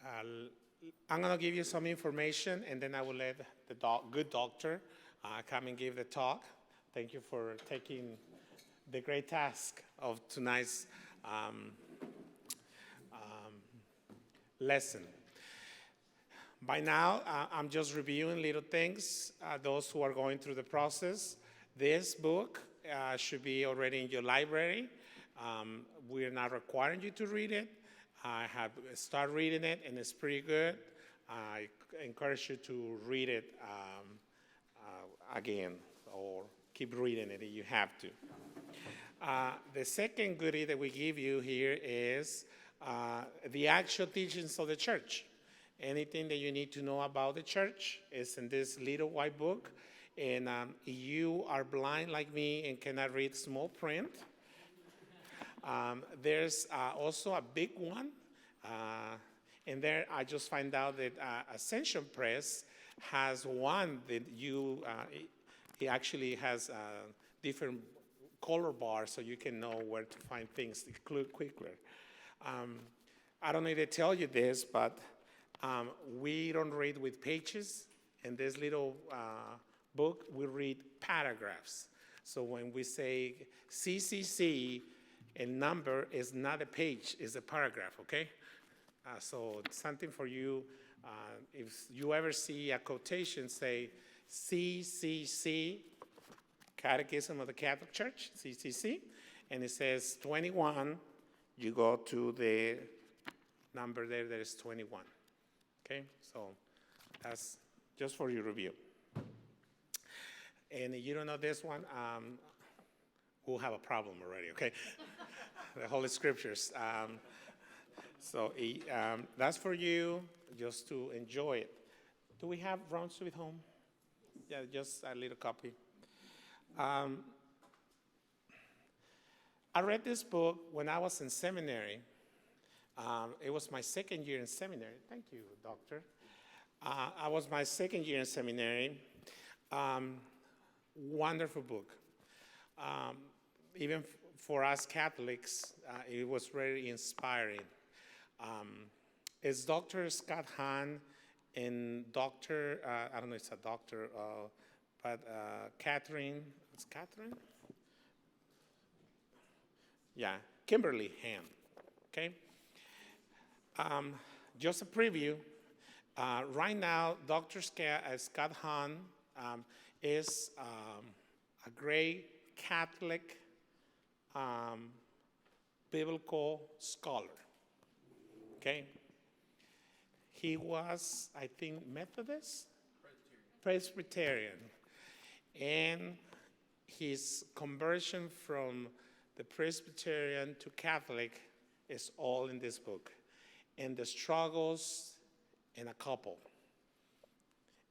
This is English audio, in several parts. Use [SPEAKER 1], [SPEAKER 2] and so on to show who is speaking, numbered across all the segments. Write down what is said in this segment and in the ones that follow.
[SPEAKER 1] I'm going to give you some information, and then I will let the good doctor come and give the talk. Thank you for taking the great task of tonight's lesson. By now, I'm just reviewing little things. Those who are going through the process, this book should be already in your library. We're not requiring you to read it. I have started reading it, and it's pretty good. I encourage you to read it again, or keep reading it if you have to. The second goodie that we give you here is the actual teachings of the church. Anything that you need to know about the church is in this little white book. And if you are blind like me and cannot read small print, there's also a big one. And there I just find out that Ascension Press has one that it actually has different color bars so you can know where to find things quicker. I don't need to tell you this, but we don't read with pages. In this little book, we read paragraphs. So when we say CCC, a number is not a page, it's a paragraph, okay? So something for you, if you ever see a quotation say CCC, Catechism of the Catholic Church, CCC, and it says 21, you go to the number there that is 21, okay? So that's just for your review. And if you don't know this one, we'll have a problem already, okay? The Holy Scriptures. So that's for you, just to enjoy it. Do we have Brown Sweet Home? Yeah, just a little copy. I read this book when I was in seminary. It was my second year in seminary. Thank you, doctor. I was my second year in seminary. Wonderful book. Even for us Catholics, it was very inspiring. It's Dr. Scott Hahn and Dr. I don't know if it's a doctor, but Catherine, it's Catherine? Yeah, Kimberly Ham, okay? Just a preview. Right now, Dr. Scott Hahn is a great Catholic biblical scholar, okay? He was, I think, Methodist? Presbyterian. And his conversion from the Presbyterian to Catholic is all in this book. And the struggles in a couple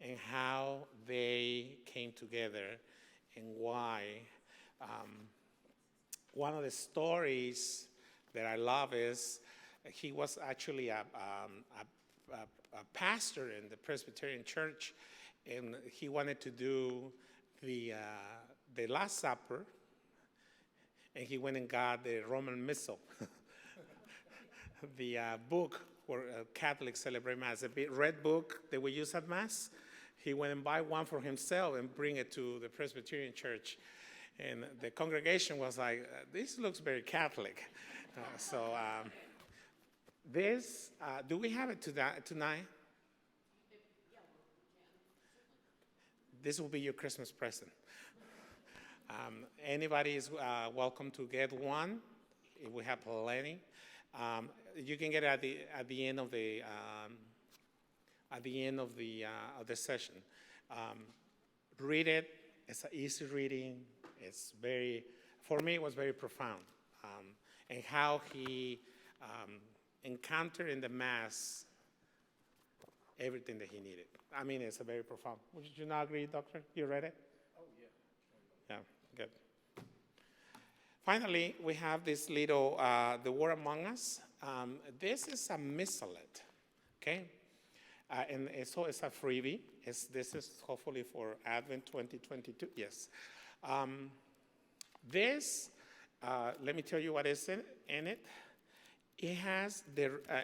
[SPEAKER 1] and how they came together and why. One of the stories that I love is he was actually a pastor in the Presbyterian church, and he wanted to do the Last Supper, and he went and got the Roman Missal, the book where Catholics celebrate Mass, a big red book that we use at Mass. He went and buy one for himself and bring it to the Presbyterian church. And the congregation was like, this looks very Catholic. This, do we have it tonight? This will be your Christmas present. Anybody is welcome to get one. We have plenty. You can get it at the end of the session. Read it. It's an easy reading. It's for me, it was very profound. And how he encountered in the Mass everything that he needed. I mean, it's a very profound. Would you not agree, Doctor? You read it?
[SPEAKER 2] Oh, yeah.
[SPEAKER 1] Yeah, good. Finally, we have this little, The Word Among Us. This is a missalette, okay? And so it's a freebie. This is hopefully for Advent 2022, yes. This, let me tell you what is in it. It has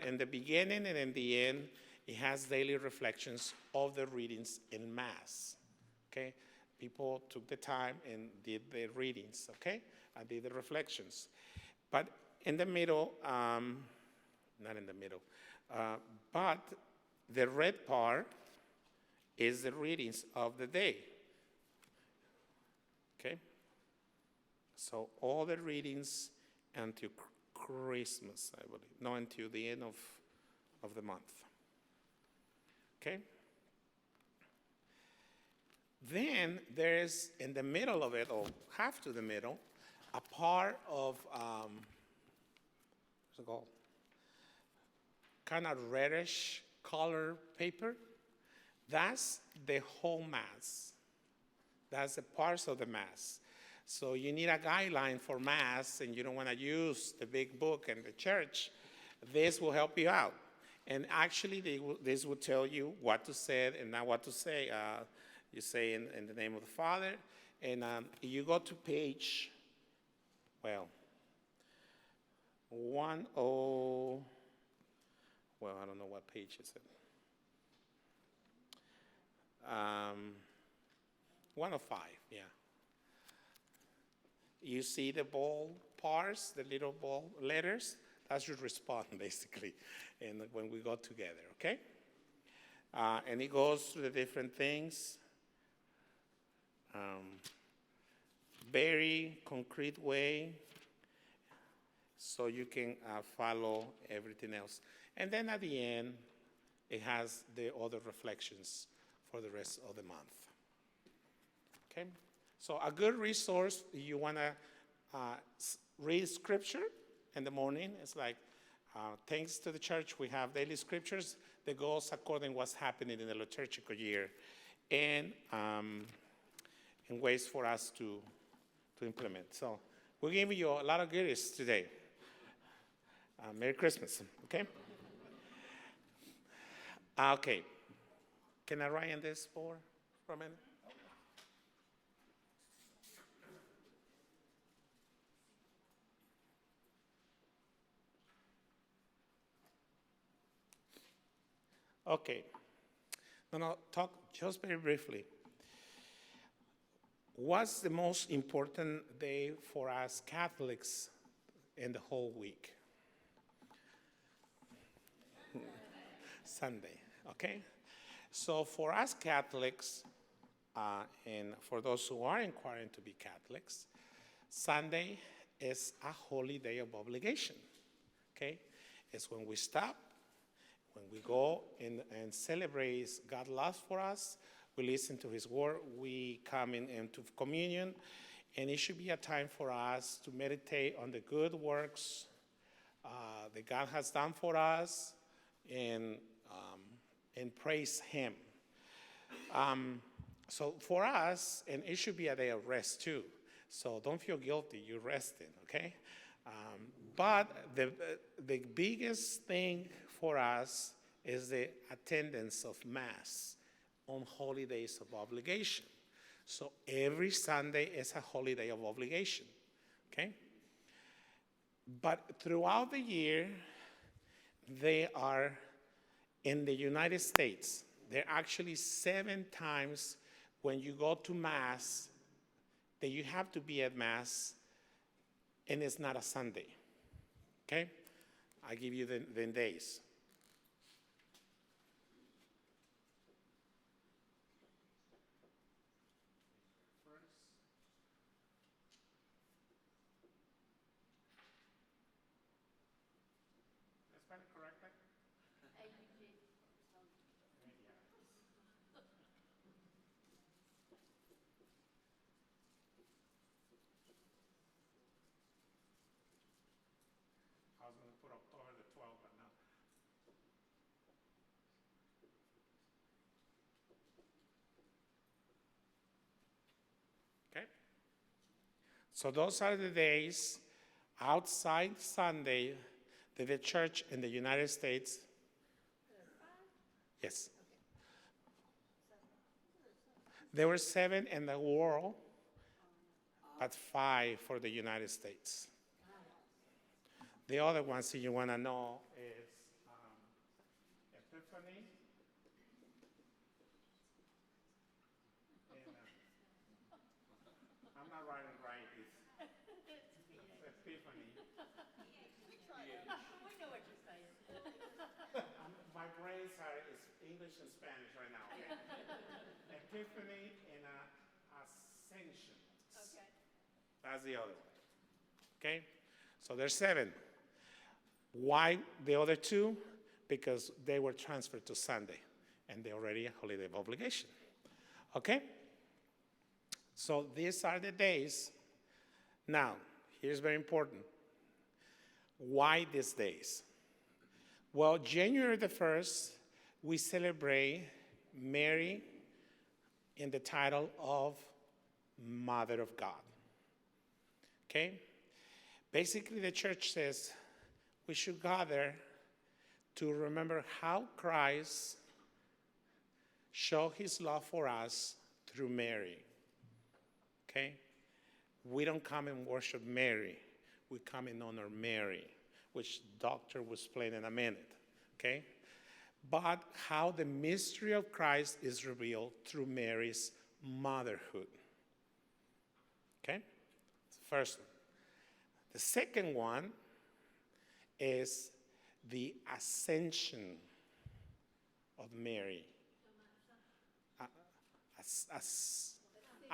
[SPEAKER 1] in the beginning and in the end, it has daily reflections of the readings in Mass. Okay? People took the time and did the readings, okay? And did the reflections. But in the middle, not in the middle, but the red part is the readings of the day. Okay? So all the readings until Christmas, I believe. No, until the end of the month. Okay? Then there's, in the middle of it, or half to the middle, a part of, what's it called? Kind of reddish color paper. That's the whole Mass. That's the parts of the Mass. So you need a guideline for Mass, and you don't want to use the big book in the church. This will help you out. And actually, this will tell you what to say and not what to say. You say in the name of the Father, and you go to page, well, I don't know what page is it. 105, yeah. You see the bold parts, the little bold letters? That's your response, basically, and when we go together, okay? And it goes through the different things. Very concrete way, so you can follow everything else. And then at the end, it has the other reflections for the rest of the month. Okay? So a good resource, you want to read scripture in the morning. It's like, thanks to the church, we have daily scriptures that goes according to what's happening in the liturgical year, and ways for us to implement. So we're giving you a lot of goodies today. Merry Christmas, okay? Okay. Can I write on this for a minute? Okay. No, talk just very briefly. What's the most important day for us Catholics in the whole week? Sunday, okay? So for us Catholics, and for those who are inquiring to be Catholics, Sunday is a holy day of obligation, okay? It's when we stop, when we go and celebrate God's love for us, we listen to his word, we come into communion, and it should be a time for us to meditate on the good works that God has done for us and praise him. So for us, and it should be a day of rest too. So don't feel guilty, you're resting, okay? But the biggest thing for us is the attendance of Mass on holy days of obligation. So every Sunday is a holy day of obligation, okay? But throughout the year, they are in the United States. There are actually 7 times when you go to Mass that you have to be at Mass, and it's not a Sunday, okay? I give you the days. I was going to put October the 12th, but no. Okay? So those are the days outside Sunday that the church in the United States, yes. There were 7 in the world, but 5 for the United States. The other ones that you want to know is Epiphany. And, I'm not writing right. It's Epiphany.
[SPEAKER 2] We tried it. We know what you're saying.
[SPEAKER 1] My brains are is English and Spanish right now. Okay? Epiphany and Ascension.
[SPEAKER 2] Okay.
[SPEAKER 1] That's the other one. Okay? So there's 7. Why the other 2? Because they were transferred to Sunday and they already a holiday of obligation. Okay? So these are the days. Now, here's very important. Why these days? Well, January the 1st, we celebrate Mary in the title of Mother of God. Okay? Basically, the church says we should gather to remember how Christ showed his love for us through Mary. Okay? We don't come and worship Mary. We come and honor Mary, which Dr. will explain in a minute. Okay? But how the mystery of Christ is revealed through Mary's motherhood. Okay? First one. The second one is the ascension of Mary.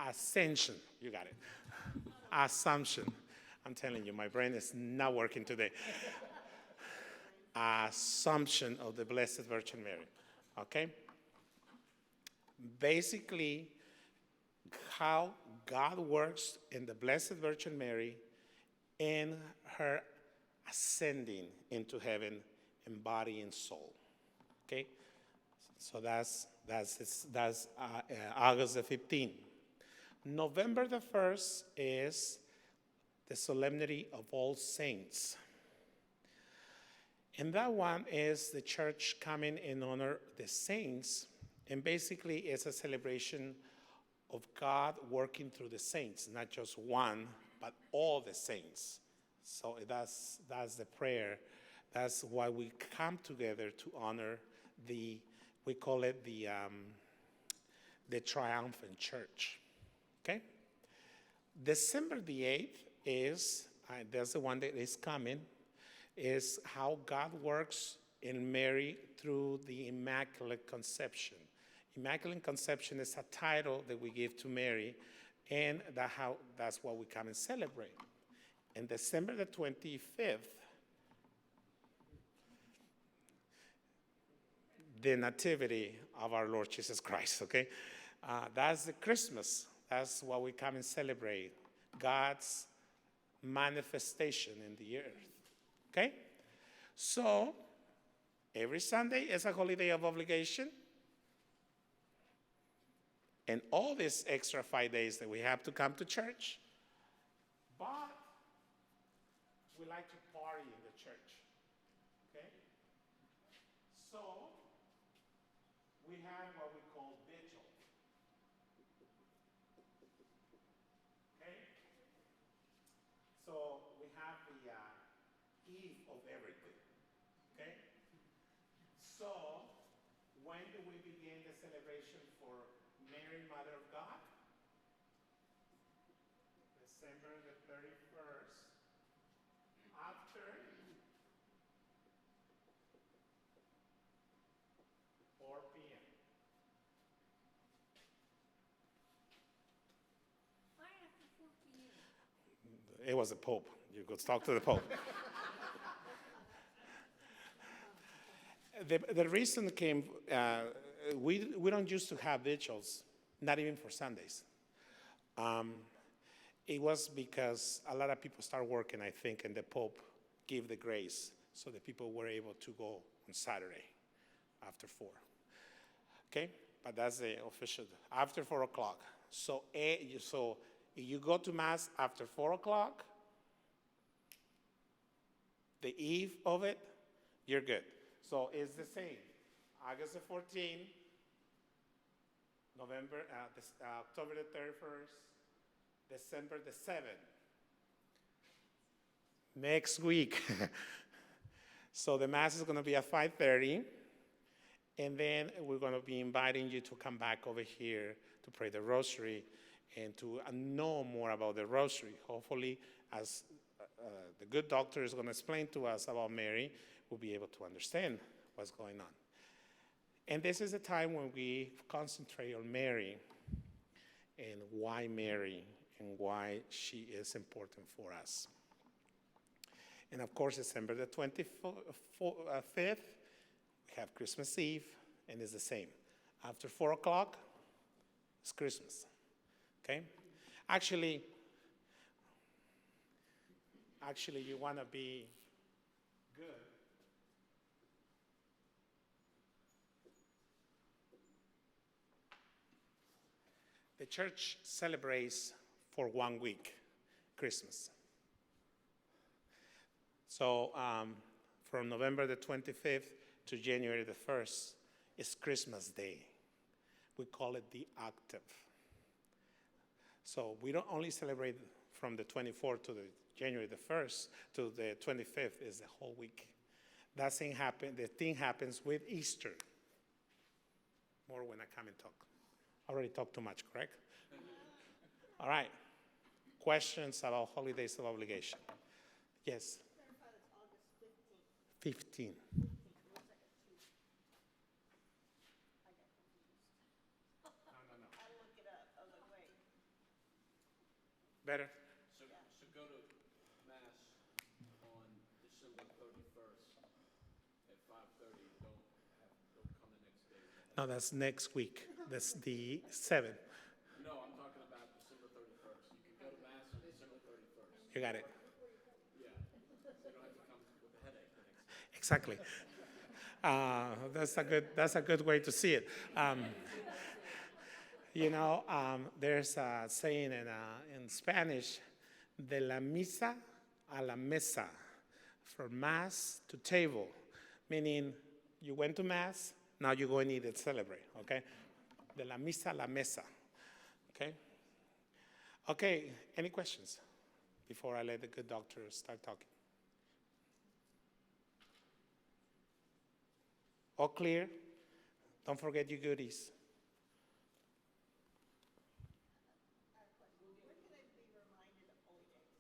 [SPEAKER 1] Ascension, you got it. Assumption. I'm telling you, my brain is not working today. Assumption of the Blessed Virgin Mary. Okay? Basically, how God works in the Blessed Virgin Mary in her ascending into heaven in body and soul. Okay? So that's August the 15th. November the 1st is the Solemnity of All Saints. And that one is the church coming in honor the saints. And basically it's a celebration of God working through the saints, not just one, but all the saints. So that's the prayer. That's why we come together to honor we call it the triumphant church. Okay? December the 8th is, that's the one that is coming, is how God works in Mary through the Immaculate Conception. Immaculate Conception is a title that we give to Mary, and that's what we come and celebrate. And December the 25th, the Nativity of our Lord Jesus Christ, okay? That's the Christmas. That's what we come and celebrate, God's manifestation in the earth, okay? So, every Sunday is a holiday of obligation. And all these extra 5 days that we have to come to church. But we like to party in the church, okay? So, we have what we call vigil. Okay? So we have the eve of everything. Okay? So when do we begin the celebration for Mary, Mother of God? December the 31st. After 4 p.m.
[SPEAKER 2] Why after 4 p.m.?
[SPEAKER 1] It was the Pope. You could talk to the Pope. The reason came, we don't used to have vigils, not even for Sundays. It was because a lot of people start working, I think, and the Pope gave the grace so that people were able to go on Saturday after 4. Okay? But that's the official, after 4 o'clock. So if you go to Mass after 4 o'clock, the eve of it, you're good. So it's the same. August the 14th, October the 31st, December the 7th. Next week. So the Mass is going to be at 5:30. And then we're going to be inviting you to come back over here to pray the rosary and to know more about the rosary. Hopefully, as the good doctor is going to explain to us about Mary, we'll be able to understand what's going on. And this is a time when we concentrate on Mary and why Mary and why she is important for us. And of course, December the 25th, we have Christmas Eve, and it's the same. After 4 o'clock, it's Christmas, okay? Actually, you want to be good. The church celebrates for 1 week Christmas. So from November the 25th to January the 1st is Christmas Day. We call it the octave. So we don't only celebrate from the 24th to the January the 1st to the 25th is the whole week. That thing the thing happens with Easter. More when I come and talk. I already talked too much, correct? All right. Questions about holidays of obligation? Yes? 15. Better?
[SPEAKER 3] So go to Mass on December 31st at 5:30. Don't come the next day.
[SPEAKER 1] No, that's next week. That's the 7th.
[SPEAKER 3] No, I'm talking about December 31st. You can go to Mass on December 31st.
[SPEAKER 1] You got it.
[SPEAKER 3] Yeah. So you don't have to come with a headache the next day.
[SPEAKER 1] Exactly. That's a good way to see it. There's a saying in Spanish, de la misa a la mesa, from Mass to table, meaning you went to Mass, now you go and eat and celebrate, okay? De la misa a la mesa, okay? Okay, any questions before I let the good doctor start talking? All clear? Don't forget your goodies.
[SPEAKER 2] When can I be reminded of holy days?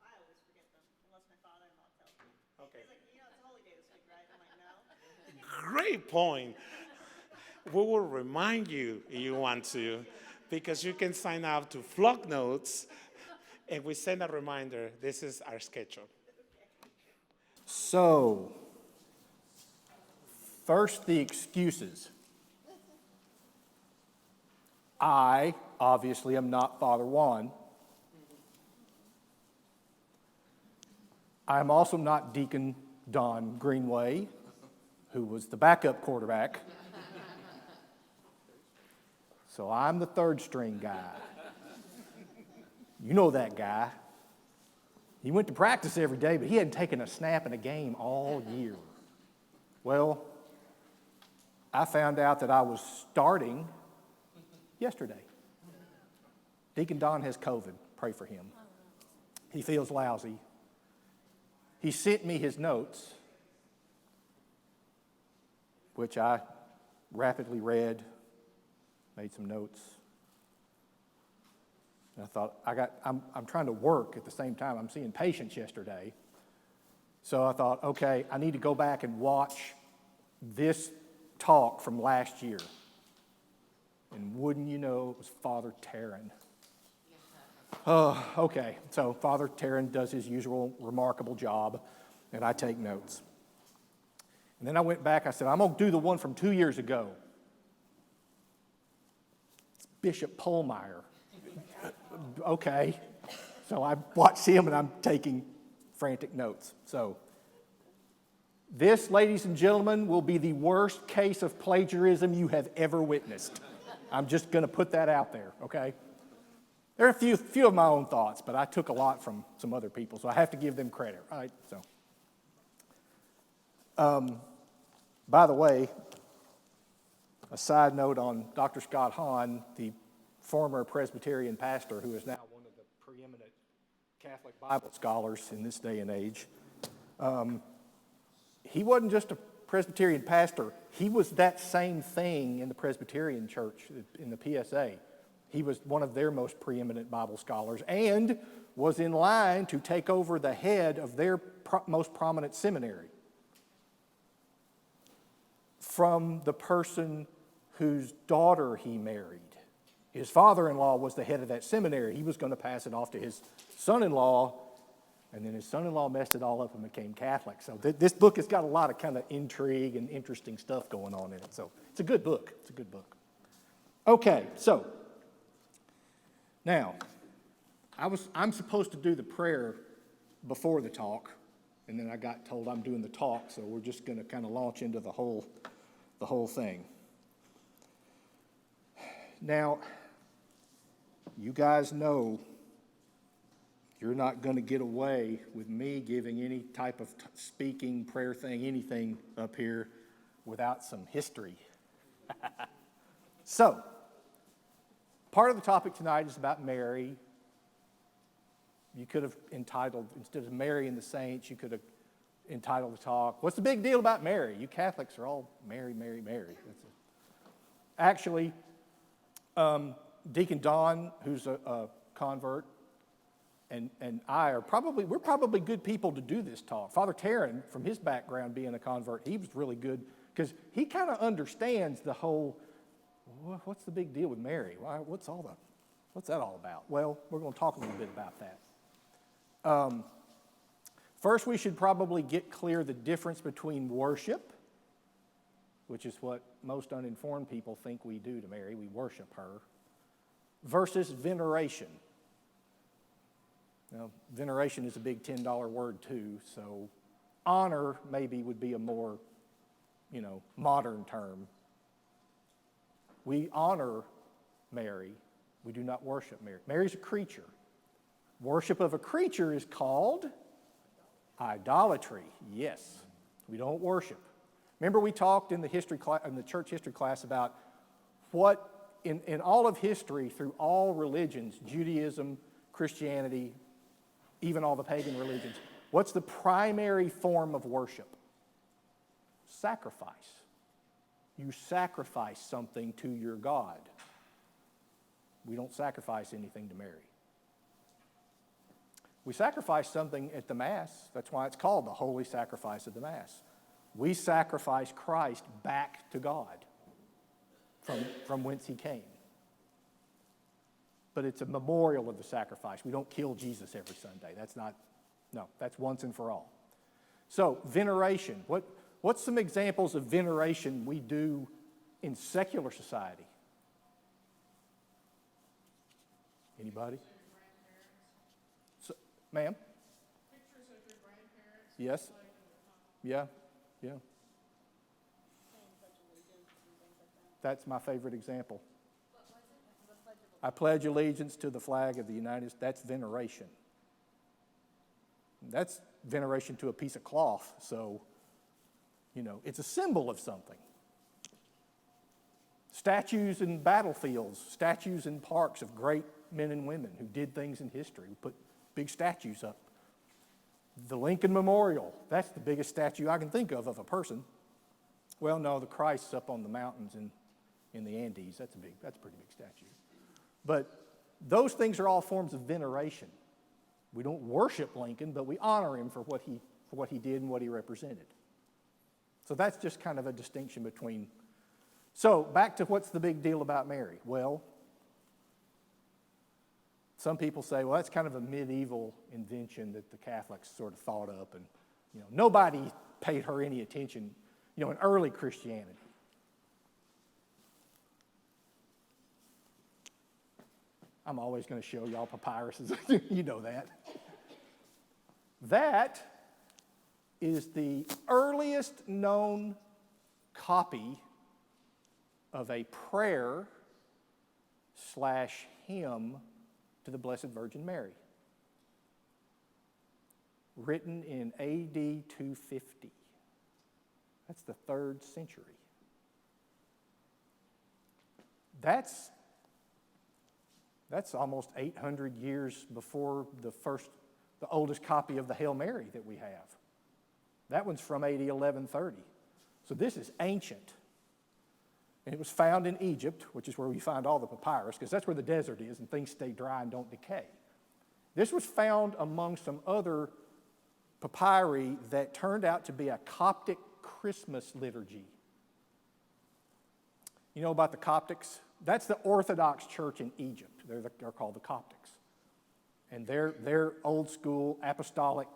[SPEAKER 2] I always forget them, unless my father-in-law tells me.
[SPEAKER 1] Okay.
[SPEAKER 2] He's like, it's a holy day this week, right? I'm like, no.
[SPEAKER 1] Great point. We will remind you if you want to, because you can sign up to Flock Notes, and we send a reminder. This is our schedule.
[SPEAKER 4] So, first the excuses. I obviously am not Father Juan. I'm also not Deacon Don Greenway, who was the backup quarterback. So I'm the third string guy. You know that guy. He went to practice every day, but he hadn't taken a snap in a game all year. Well, I found out that I was starting yesterday. Deacon Don has COVID. Pray for him. He feels lousy. He sent me his notes, which I rapidly read, made some notes. And I thought, I'm trying to work at the same time. I'm seeing patients yesterday. So I thought, okay, I need to go back and watch this talk from last year. And wouldn't you know, it was Father Taryn. Okay, so Father Taryn does his usual remarkable job, and I take notes. And then I went back, I said, I'm going to do the one from 2 years ago. It's Bishop Pohlmeyer. Okay, so I watched him, and I'm taking frantic notes. So this, ladies and gentlemen, will be the worst case of plagiarism you have ever witnessed. I'm just going to put that out there, okay? There are a few of my own thoughts, but I took a lot from some other people, so I have to give them credit, right? So, by the way, a side note on Dr. Scott Hahn, the former Presbyterian pastor who is now one of the Catholic Bible scholars in this day and age. He wasn't just a Presbyterian pastor. He was that same thing in the Presbyterian church, in the PSA. He was one of their most preeminent Bible scholars and was in line to take over the head of their most prominent seminary from the person whose daughter he married. His father-in-law was the head of that seminary. He was going to pass it off to his son-in-law, and then his son-in-law messed it all up and became Catholic. So this book has got a lot of kind of intrigue and interesting stuff going on in it. So it's a good book. It's a good book. Okay, so now I'm supposed to do the prayer before the talk, and then I got told I'm doing the talk, so we're just going to kind of launch into the whole thing. Now, you guys know you're not going to get away with me giving any type of speaking, prayer thing, anything up here without some history. So, part of the topic tonight is about Mary. You could have entitled, instead of Mary and the Saints, you could have entitled the talk, "What's the big deal about Mary?" You Catholics are all Mary, Mary, Mary. Actually, Deacon Don, who's a convert, and we're probably good people to do this talk. Father Taryn, from his background being a convert, he was really good because he kind of understands the whole, what's the big deal with Mary? What's that all about? Well, we're going to talk a little bit about that. First, we should probably get clear the difference between worship, which is what most uninformed people think we do to Mary. We worship her, versus veneration. Now, veneration is a big $10 word too, so honor maybe would be a more, modern term. We honor Mary. We do not worship Mary. Mary's a creature. Worship of a creature is called idolatry. Yes, we don't worship. Remember we talked in the church history class about what in all of history through all religions, Judaism, Christianity, even all the pagan religions, what's the primary form of worship? Sacrifice. You sacrifice something to your God. We don't sacrifice anything to Mary. We sacrifice something at the Mass. That's why it's called the Holy Sacrifice of the Mass. We sacrifice Christ back to God from whence he came. But it's a memorial of the sacrifice. We don't kill Jesus every Sunday. That's once and for all. So, veneration. What's some examples of veneration we do in secular society? Anybody? So, ma'am?
[SPEAKER 5] Pictures of your grandparents.
[SPEAKER 4] Yes? Yeah. That's my favorite example. I pledge allegiance to the flag of the United States. That's veneration. That's veneration to a piece of cloth. So, it's a symbol of something. Statues in battlefields, statues in parks of great men and women who did things in history. We put big statues up. The Lincoln Memorial, that's the biggest statue I can think of a person. Well, no, the Christ's up on the mountains in the Andes. That's a pretty big statue. But those things are all forms of veneration. We don't worship Lincoln, but we honor him for what he did and what he represented. So that's just kind of a distinction between. So back to what's the big deal about Mary? Well, some people say, well, that's kind of a medieval invention that the Catholics sort of thought up, and nobody paid her any attention, in early Christianity. I'm always going to show y'all papyruses. You know that. That is the earliest known copy of a prayer / hymn to the Blessed Virgin Mary, written in AD 250. That's the 3rd century. That's almost 800 years before the first the oldest copy of the Hail Mary that we have. That one's from AD 1130. So this is ancient. And it was found in Egypt, which is where we find all the papyrus, because that's where the desert is and things stay dry and don't decay. This was found among some other papyri that turned out to be a Coptic Christmas liturgy. You know about the Coptics? That's the Orthodox Church in Egypt. They're called the Coptics. And they're old school, apostolic.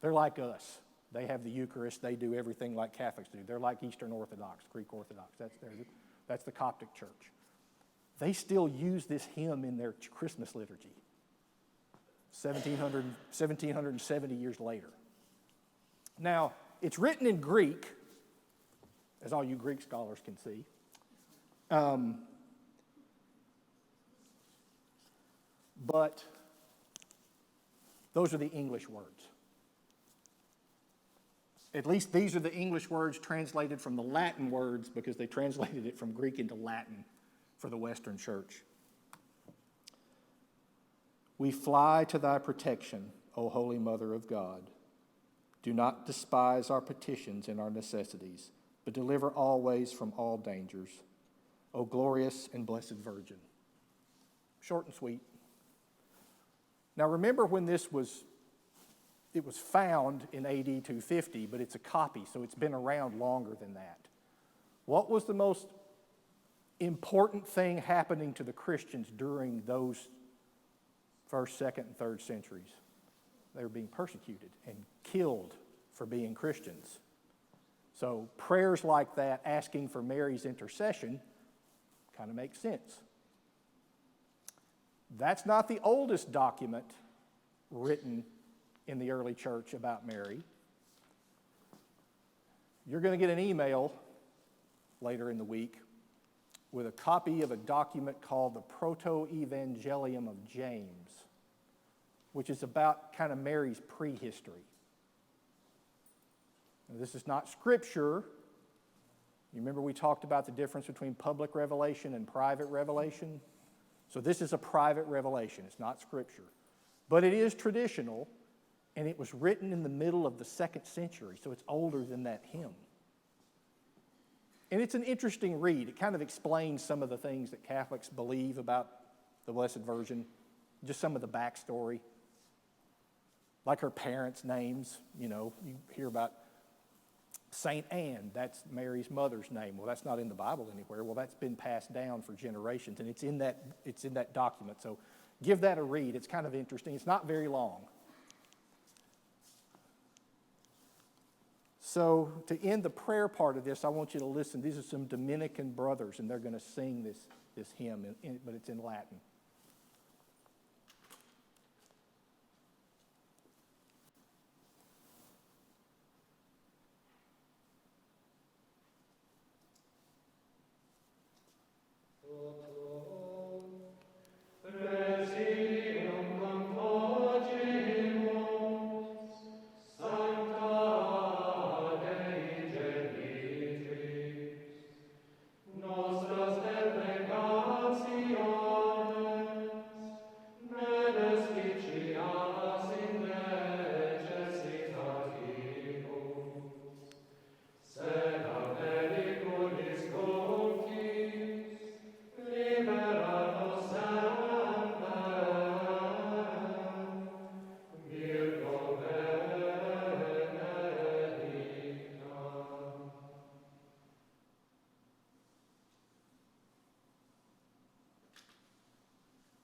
[SPEAKER 4] They're like us. They have the Eucharist. They do everything like Catholics do. They're like Eastern Orthodox, Greek Orthodox. That's the Coptic Church. They still use this hymn in their Christmas liturgy, 1770 years later. Now, it's written in Greek, as all you Greek scholars can see. But those are the English words. At least these are the English words translated from the Latin words because they translated it from Greek into Latin for the Western Church. We fly to thy protection, O Holy Mother of God. Do not despise our petitions and our necessities, but deliver always from all dangers, O glorious and blessed Virgin. Short and sweet. Now remember when it was found in AD 250, but it's a copy, so it's been around longer than that. What was the most important thing happening to the Christians during those first, second, and third centuries? They were being persecuted and killed for being Christians. So prayers like that, asking for Mary's intercession, kind of makes sense. That's not the oldest document written in the early church about Mary. You're going to get an email later in the week with a copy of a document called the Proto-Evangelium of James, which is about kind of Mary's prehistory. Now, this is not scripture. You remember we talked about the difference between public revelation and private revelation? So this is a private revelation. It's not scripture. But it is traditional, and it was written in the middle of the 2nd century, so it's older than that hymn. And it's an interesting read. It kind of explains some of the things that Catholics believe about the Blessed Virgin, just some of the backstory. Like her parents' names, you hear about Saint Anne, that's Mary's mother's name. Well, that's not in the Bible anywhere. Well, that's been passed down for generations, and it's in that document. So give that a read. It's kind of interesting. It's not very long. So to end the prayer part of this, I want you to listen. These are some Dominican brothers, and they're going to sing this hymn, but it's in Latin.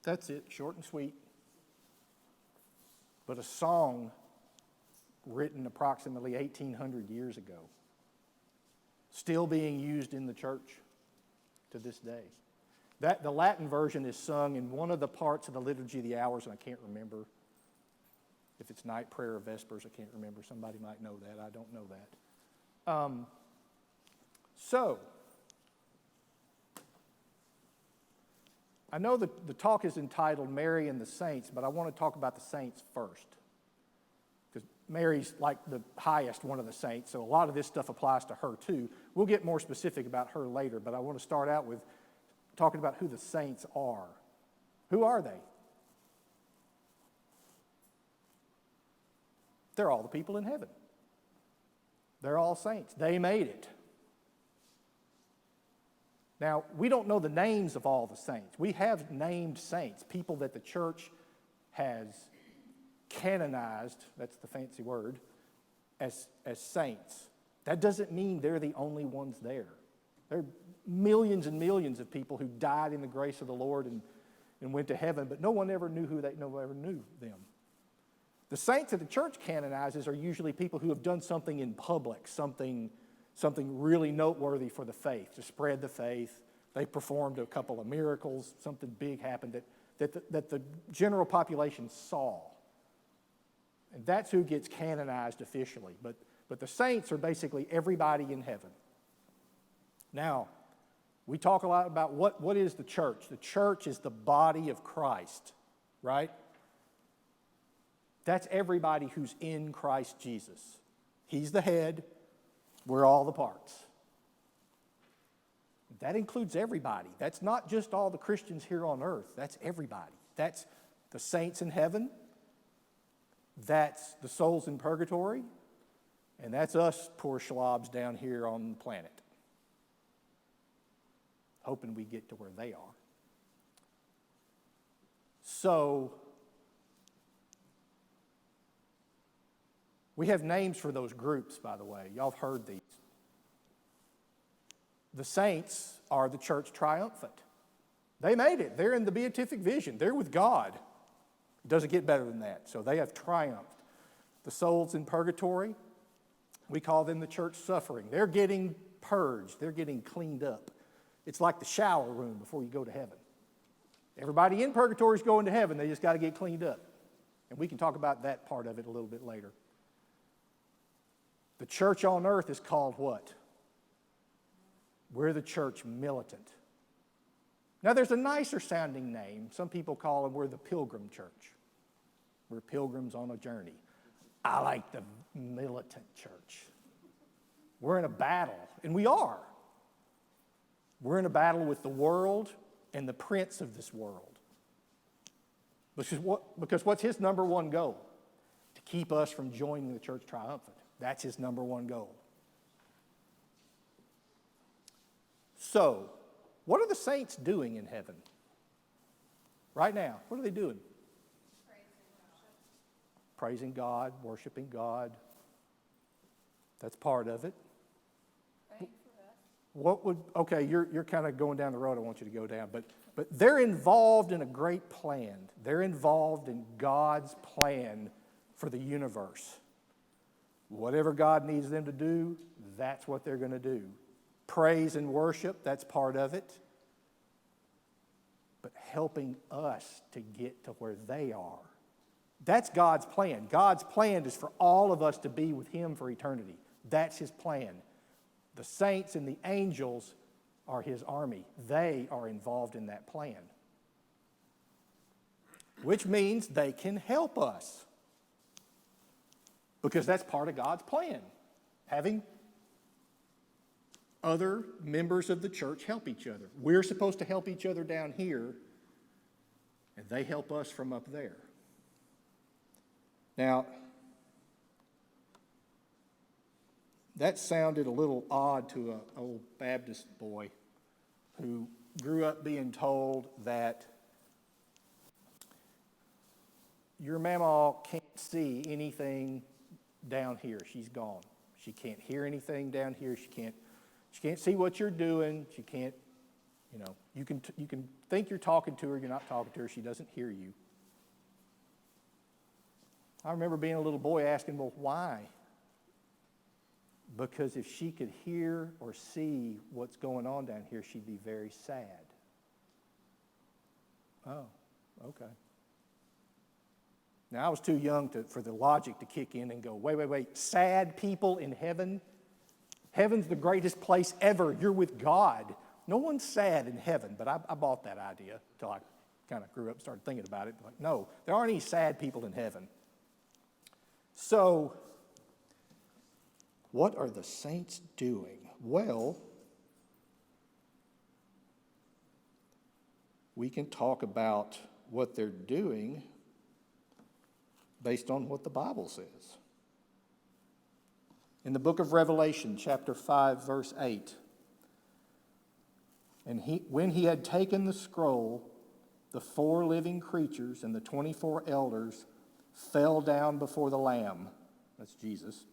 [SPEAKER 4] That's it, short and sweet. But a song written approximately 1,800 years ago, still being used in the church to this day. The Latin version is sung in one of the parts of the Liturgy of the Hours, and I can't remember if it's night prayer or vespers. I can't remember. Somebody might know that. I don't know that. So, I know that the talk is entitled Mary and the Saints, but I want to talk about the saints first. Because Mary's like the highest one of the saints, so a lot of this stuff applies to her too. We'll get more specific about her later, but I want to start out with talking about who the saints are. Who are they? They're all the people in heaven. They're all saints. They made it. Now, we don't know the names of all the saints. We have named saints, people that the church has canonized, that's the fancy word, as saints. That doesn't mean they're the only ones there. There are millions and millions of people who died in the grace of the Lord and went to heaven, but no one ever knew no one ever knew them. The saints that the church canonizes are usually people who have done something in public, something really noteworthy for the faith, to spread the faith. They performed a couple of miracles, something big happened that the general population saw. And that's who gets canonized officially. But the saints are basically everybody in heaven. Now, we talk a lot about what is the church. The church is the body of Christ, right? That's everybody who's in Christ Jesus. He's the head. We're all the parts. That includes everybody. That's not just all the Christians here on earth. That's everybody. That's the saints in heaven. That's the souls in purgatory. And that's us poor schlobs down here on the planet. Hoping we get to where they are. So, we have names for those groups, by the way. Y'all have heard these. The saints are the church triumphant. They made it. They're in the beatific vision. They're with God. It doesn't get better than that. So they have triumphed. The souls in purgatory, we call them the church suffering. They're getting purged. They're getting cleaned up. It's like the shower room before you go to heaven. Everybody in purgatory is going to heaven. They just got to get cleaned up. And we can talk about that part of it a little bit later. The church on earth is called what? We're the church militant. Now, there's a nicer sounding name. Some people call them, we're the pilgrim church. We're pilgrims on a journey. I like the militant church. We're in a battle, and we are. We're in a battle with the world and the prince of this world. Because what's his number one goal? To keep us from joining the church triumphant. That's his number one goal. So, what are the saints doing in heaven? Right now, what are they doing? Praising God, worshiping God. That's part of it. Okay, you're kind of going down the road I want you to go down, but they're involved in a great plan. They're involved in God's plan for the universe. Whatever God needs them to do, that's what they're going to do. Praise and worship, that's part of it. But helping us to get to where they are. That's God's plan. God's plan is for all of us to be with Him for eternity. That's His plan. The saints and the angels are His army. They are involved in that plan. Which means they can help us. Because that's part of God's plan. Having other members of the church help each other. We're supposed to help each other down here, and they help us from up there. Now, that sounded a little odd to an old Baptist boy who grew up being told that your mama can't see anything down here. She's gone. She can't hear anything down here. She can't see what you're doing. She can't, you can think you're talking to her. You're not talking to her. She doesn't hear you. I remember being a little boy asking, well, why? Because if she could hear or see what's going on down here, she'd be very sad. Oh, okay. Now, I was too young for the logic to kick in and go, wait, sad people in heaven? Heaven's the greatest place ever. You're with God. No one's sad in heaven, but I bought that idea until I kind of grew up and started thinking about it. Like, no, there aren't any sad people in heaven. So, what are the saints doing? Well, we can talk about what they're doing based on what the Bible says. In the book of Revelation, chapter 5, verse 8, when he had taken the scroll, the 4 living creatures and the 24 elders fell down before the Lamb, that's Jesus,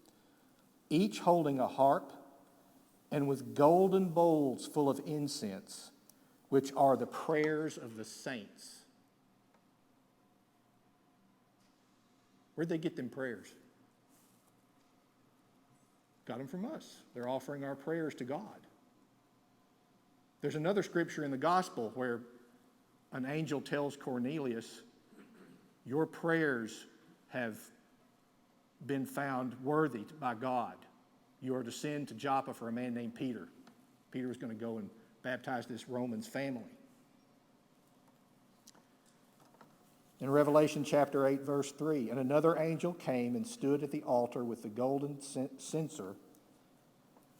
[SPEAKER 4] each holding a harp and with golden bowls full of incense, which are the prayers of the saints. Where'd they get them prayers? Got them from us. They're offering our prayers to God. There's another scripture in the gospel where an angel tells Cornelius, your prayers have been found worthy by God. You are to send to Joppa for a man named Peter. Peter is going to go and baptize this Roman's family. In Revelation chapter 8, verse 3, and another angel came and stood at the altar with the golden censer,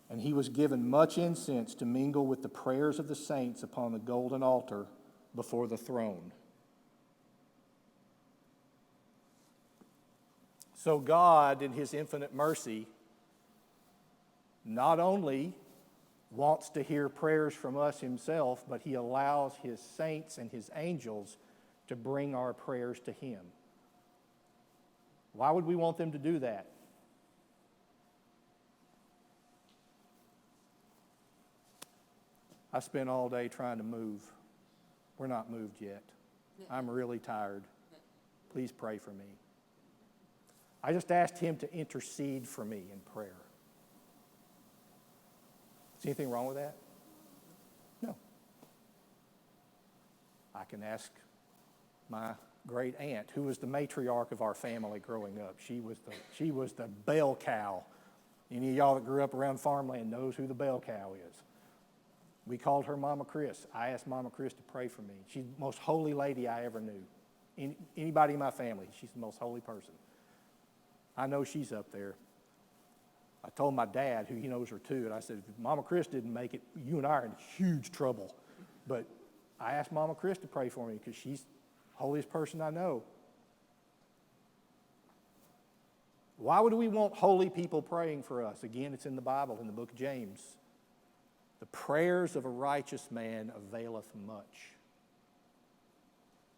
[SPEAKER 4] and he was given much incense to mingle with the prayers of the saints upon the golden altar before the throne. So God, in his infinite mercy, not only wants to hear prayers from us himself, but he allows his saints and his angels to bring our prayers to him. Why would we want them to do that? I spent all day trying to move. We're not moved yet. I'm really tired. Please pray for me. I just asked him to intercede for me in prayer. Is anything wrong with that? No. I can ask my great aunt, who was the matriarch of our family growing up. She was the bell cow. Any of y'all that grew up around farmland knows who the bell cow is. We called her Mama Chris. I asked Mama Chris to pray for me. She's the most holy lady I ever knew. Anybody in my family, she's the most holy person. I know she's up there. I told my dad, who he knows her too, and I said, if Mama Chris didn't make it, you and I are in huge trouble. But I asked Mama Chris to pray for me because she's the holiest person I know. Why would we want holy people praying for us? Again, it's in the Bible, in the book of James. The prayers of a righteous man availeth much.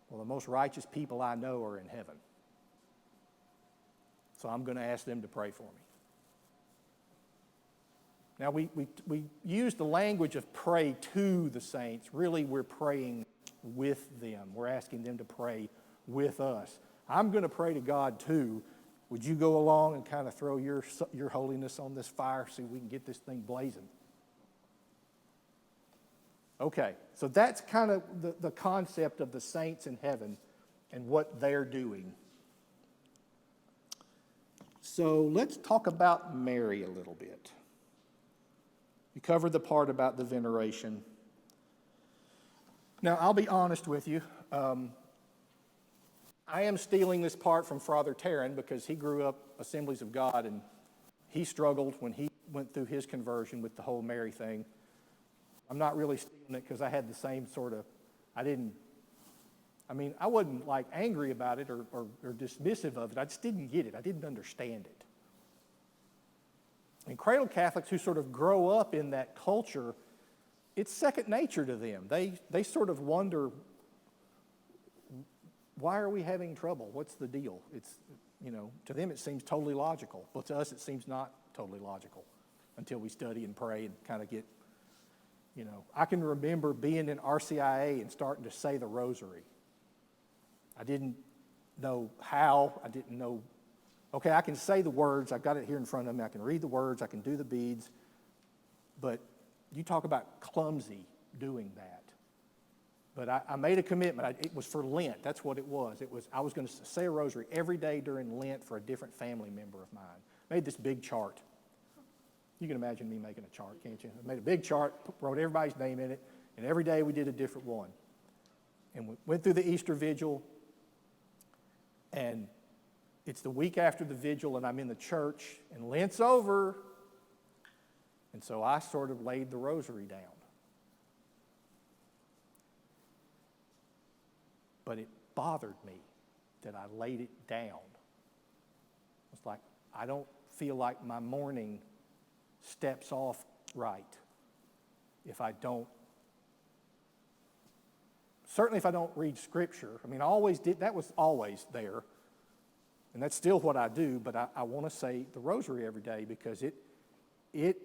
[SPEAKER 4] Well, the most righteous people I know are in heaven. So I'm going to ask them to pray for me. Now, we use the language of pray to the saints. Really, we're praying with them. We're asking them to pray with us. I'm going to pray to God too. Would you go along and kind of throw your holiness on this fire so we can get this thing blazing? Okay, so that's kind of the concept of the saints in heaven and what they're doing. So let's talk about Mary a little bit. You covered the part about the veneration. Now, I'll be honest with you. I am stealing this part from Father Taryn because he grew up Assemblies of God and he struggled when he went through his conversion with the whole Mary thing. I'm not really stealing it because I had the same sort of, I wasn't like angry about it or dismissive of it. I just didn't get it. I didn't understand it. And cradle Catholics who sort of grow up in that culture, it's second nature to them. They sort of wonder, why are we having trouble? What's the deal? It's, to them it seems totally logical. But to us it seems not totally logical until we study and pray and kind of get, I can remember being in RCIA and starting to say the rosary. I didn't know how. I didn't know, okay, I can say the words. I've got it here in front of me. I can read the words. I can do the beads. But you talk about clumsy doing that. But I made a commitment. It was for Lent. That's what it was. I was going to say a rosary every day during Lent for a different family member of mine. Made this big chart. You can imagine me making a chart, can't you? I made a big chart, wrote everybody's name in it, and every day we did a different one. And we went through the Easter Vigil, and it's the week after the Vigil, and I'm in the church, and Lent's over. And so I sort of laid the rosary down. But it bothered me that I laid it down. It's like, I don't feel like my morning steps off right if I don't. Certainly if I don't read Scripture. I mean, I always did, that was always there. And that's still what I do, but I want to say the rosary every day because it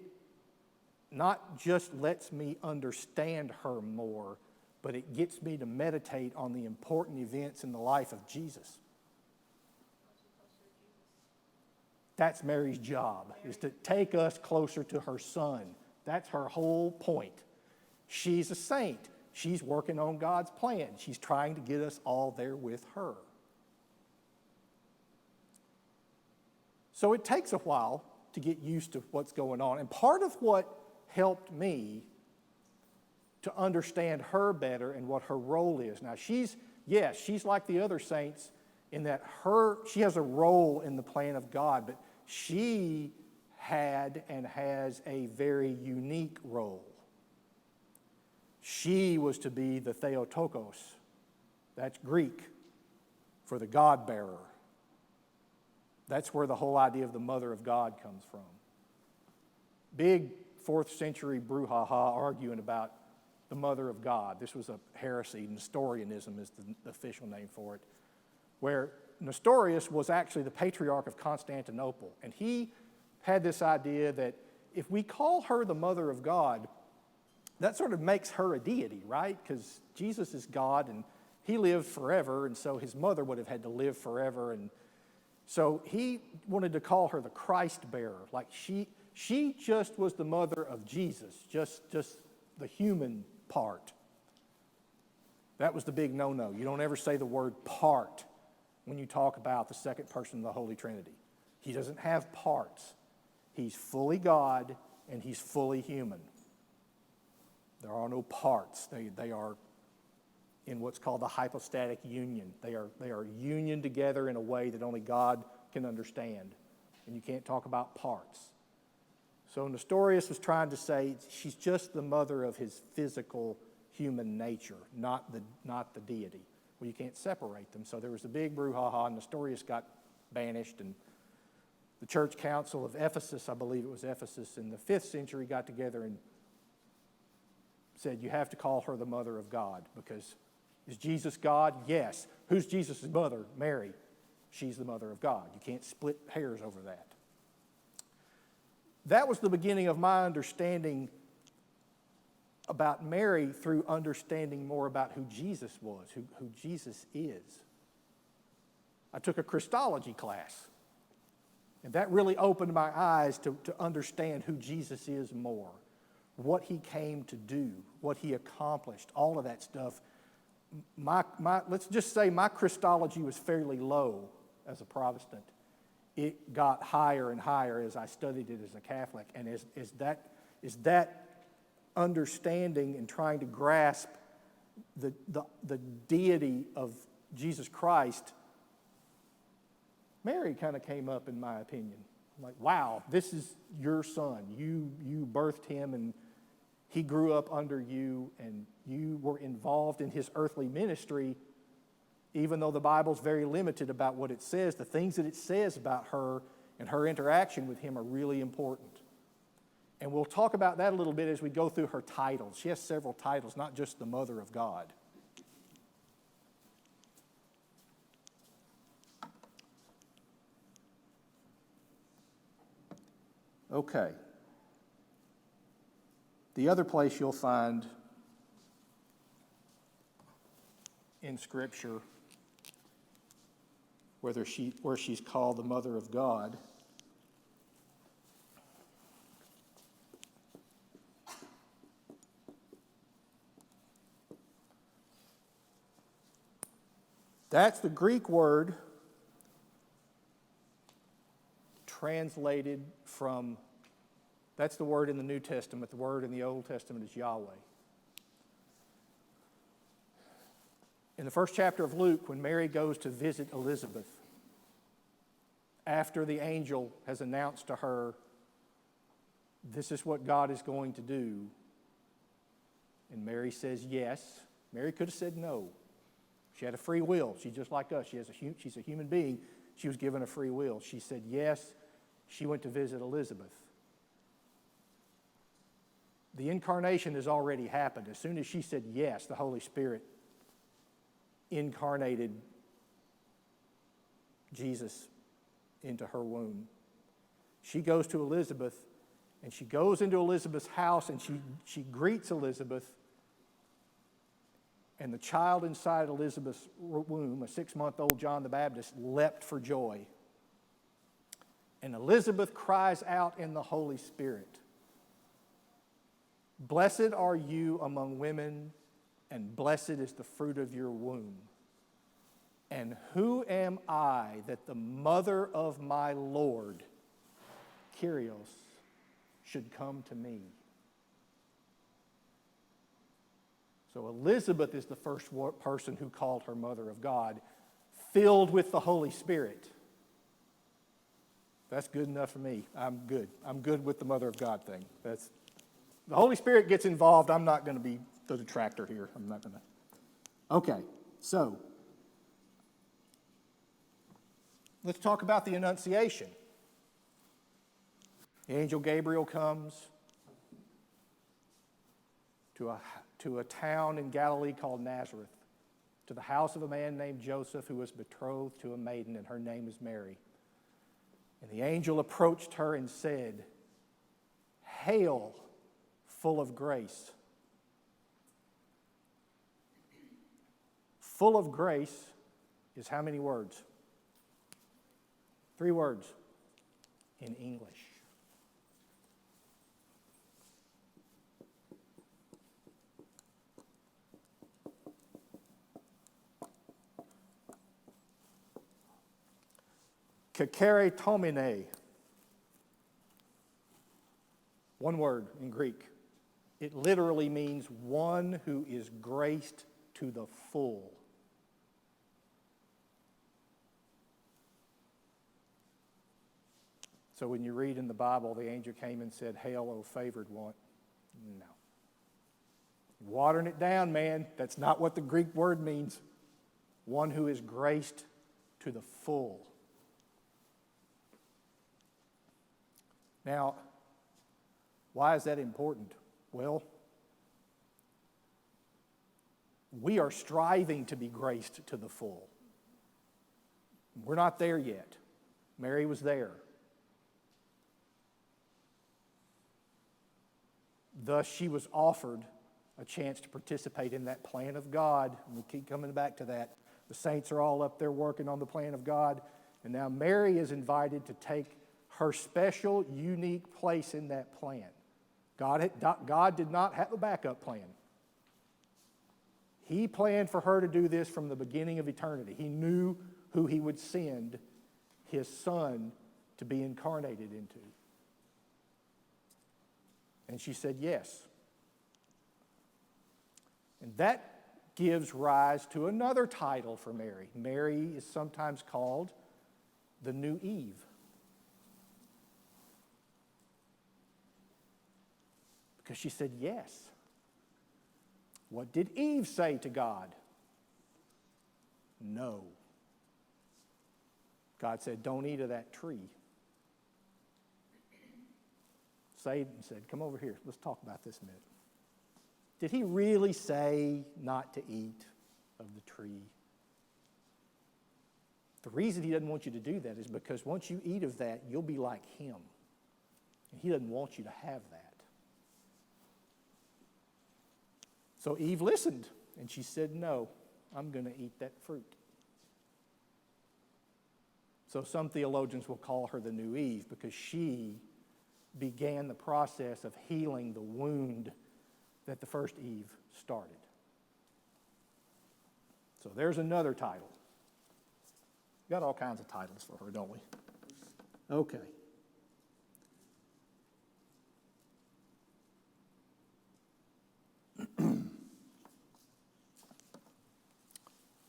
[SPEAKER 4] not just lets me understand her more, but it gets me to meditate on the important events in the life of Jesus. That's Mary's job, is to take us closer to her Son. That's her whole point. She's a saint. She's working on God's plan. She's trying to get us all there with her. So it takes a while to get used to what's going on. And part of what helped me to understand her better and what her role is. Now, she's like the other saints in that she has a role in the plan of God, but she had and has a very unique role. She was to be the Theotokos. That's Greek for the God-bearer. That's where the whole idea of the Mother of God comes from. Big 4th century brouhaha arguing about the Mother of God. This was a heresy. Nestorianism is the official name for it, where Nestorius was actually the Patriarch of Constantinople. And he had this idea that if we call her the Mother of God, that sort of makes her a deity, right? Because Jesus is God and he lived forever, and so his mother would have had to live forever. And so he wanted to call her the Christ bearer. Like she just was the mother of Jesus, just the human part. That was the big no-no. You don't ever say the word part when you talk about the second person of the Holy Trinity. He doesn't have parts. He's fully God and he's fully human. There are no parts. They are in what's called the hypostatic union. They are union together in a way that only God can understand. And you can't talk about parts. So Nestorius was trying to say she's just the mother of his physical human nature, not the deity. Well, you can't separate them. So there was a big brouhaha, and Nestorius got banished, and the Church Council of Ephesus, I believe it was Ephesus, in the 5th century got together and said, you have to call her the Mother of God, because is Jesus God? Yes. Who's Jesus' mother? Mary. She's the Mother of God. You can't split hairs over that. That was the beginning of my understanding about Mary through understanding more about who Jesus was, who Jesus is. I took a Christology class, and that really opened my eyes to understand who Jesus is more, what he came to do, what he accomplished, all of that stuff. Let's just say my Christology was fairly low as a Protestant. It got higher and higher as I studied it as a Catholic. And as that understanding and trying to grasp the deity of Jesus Christ, Mary kind of came up in my opinion. I'm like, wow, this is your son. You birthed him and he grew up under you and you were involved in his earthly ministry. Even though the Bible's very limited about what it says, the things that it says about her and her interaction with him are really important. And we'll talk about that a little bit as we go through her titles. She has several titles, not just the Mother of God. Okay. The other place you'll find in Scripture where she's called the Mother of God that's the Greek word translated from, that's the word in the New Testament. The word in the Old Testament is Yahweh. In the first chapter of Luke, when Mary goes to visit Elizabeth, after the angel has announced to her, this is what God is going to do, and Mary says yes. Mary could have said no. She had a free will. She's just like us. She's a human being. She was given a free will. She said yes. she went to visit Elizabeth. The incarnation has already happened. As soon as she said yes, the Holy Spirit incarnated Jesus into her womb. She goes to Elizabeth, and she goes into Elizabeth's house, and she greets Elizabeth. And the child inside Elizabeth's womb, a 6-month-old John the Baptist, leapt for joy. And Elizabeth cries out in the Holy Spirit, "Blessed are you among women, and blessed is the fruit of your womb. And who am I that the mother of my Lord, Kyrios, should come to me?" So Elizabeth is the first person who called her Mother of God, filled with the Holy Spirit. That's good enough for me. I'm good. I'm good with the Mother of God thing. The Holy Spirit gets involved. I'm not going to be the detractor here. I'm not going to. Okay, so let's talk about the Annunciation. The angel Gabriel comes to a town in Galilee called Nazareth, to the house of a man named Joseph who was betrothed to a maiden, and her name is Mary. And the angel approached her and said, "Hail, full of grace." Full of grace is how many words? 3 words in English. Kakeritomene. 1 word in Greek. It literally means one who is graced to the full. So when you read in the Bible, the angel came and said, "Hail, O favored one." No. Watering it down, man. That's not what the Greek word means. One who is graced to the full. Now, why is that important? Well, we are striving to be graced to the full. We're not there yet. Mary was there. Thus, she was offered a chance to participate in that plan of God. And we keep coming back to that. The saints are all up there working on the plan of God. And now Mary is invited to take her special, unique place in that plan. God did not have a backup plan. He planned for her to do this from the beginning of eternity. He knew who he would send his son to be incarnated into. And she said yes. And that gives rise to another title for Mary. Mary is sometimes called the new Eve. Because she said yes. What did Eve say to God? No. God said, "Don't eat of that tree." Satan said, "Come over here. Let's talk about this a minute." Did he really say not to eat of the tree? The reason he doesn't want you to do that is because once you eat of that, you'll be like him. And he doesn't want you to have that. So Eve listened, and she said, "No, I'm going to eat that fruit." So some theologians will call her the new Eve because she began the process of healing the wound that the first Eve started. So there's another title. Got all kinds of titles for her, don't we? Okay.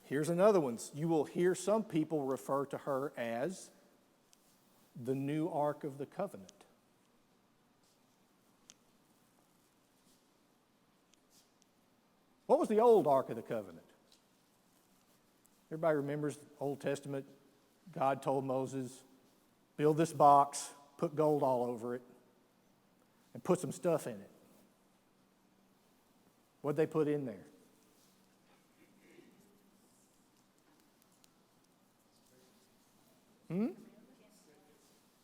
[SPEAKER 4] Here's another one. You will hear some people refer to her as the new Ark of the Covenant. What was the old Ark of the Covenant? Everybody remembers the Old Testament. God told Moses, build this box, put gold all over it, and put some stuff in it. What'd they put in there?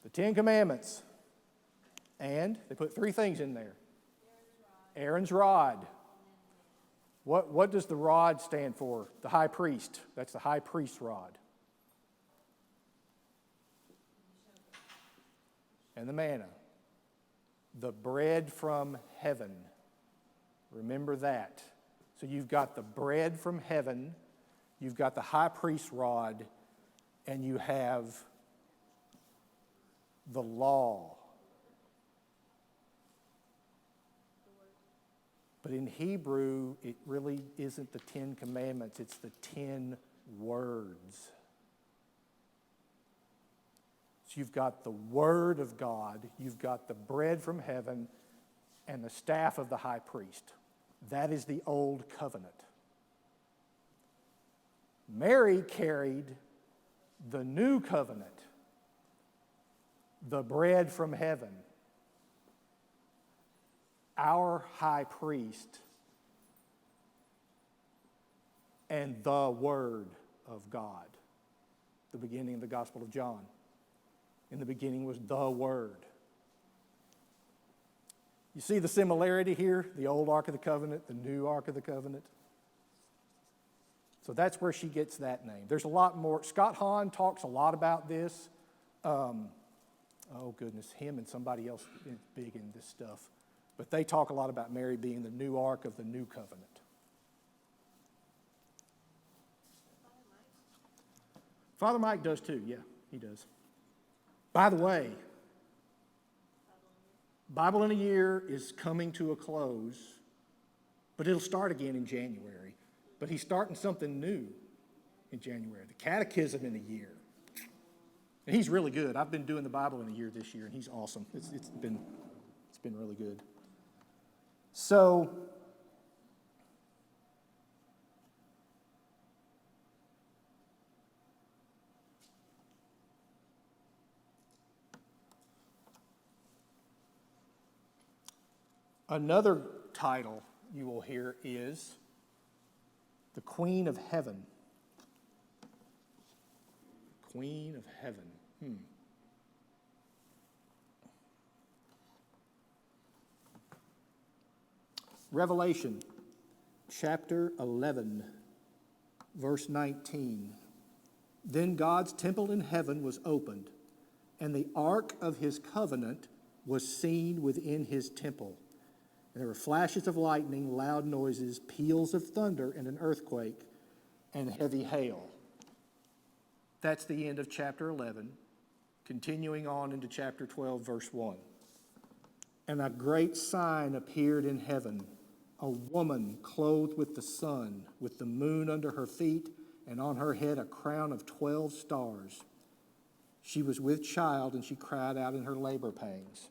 [SPEAKER 4] The Ten Commandments. And they put 3 things in there. Aaron's rod. What does the rod stand for? The high priest. That's the high priest's rod. And the manna. The bread from heaven. Remember that. So you've got the bread from heaven, you've got the high priest's rod, and you have the law. But in Hebrew, it really isn't the 10 Commandments, it's the 10 words. So you've got the Word of God, you've got the bread from heaven, and the staff of the high priest. That is the old covenant. Mary carried the new covenant, the bread from heaven. Our high priest and the Word of God. The beginning of the Gospel of John. In the beginning was the Word. You see the similarity here? The old Ark of the Covenant, the new Ark of the Covenant. So that's where she gets that name. There's a lot more. Scott Hahn talks a lot about this. Oh goodness, him and somebody else is big in this stuff. But they talk a lot about Mary being the new Ark of the new covenant. Father Mike does too, yeah, he does. By the way, Bible in a Year is coming to a close, but it'll start again in January. But he's starting something new in January, the Catechism in a Year. And he's really good. I've been doing the Bible in a Year this year, and he's awesome. It's been really good. So, another title you will hear is the Queen of Heaven. Queen of Heaven. Revelation chapter 11, verse 19. Then God's temple in heaven was opened, and the ark of his covenant was seen within his temple. And there were flashes of lightning, loud noises, peals of thunder, and an earthquake, and heavy hail. That's the end of chapter 11, continuing on into chapter 12, verse 1. And a great sign appeared in heaven, a woman clothed with the sun, with the moon under her feet, and on her head a crown of 12 stars. She was with child, and she cried out in her labor pangs.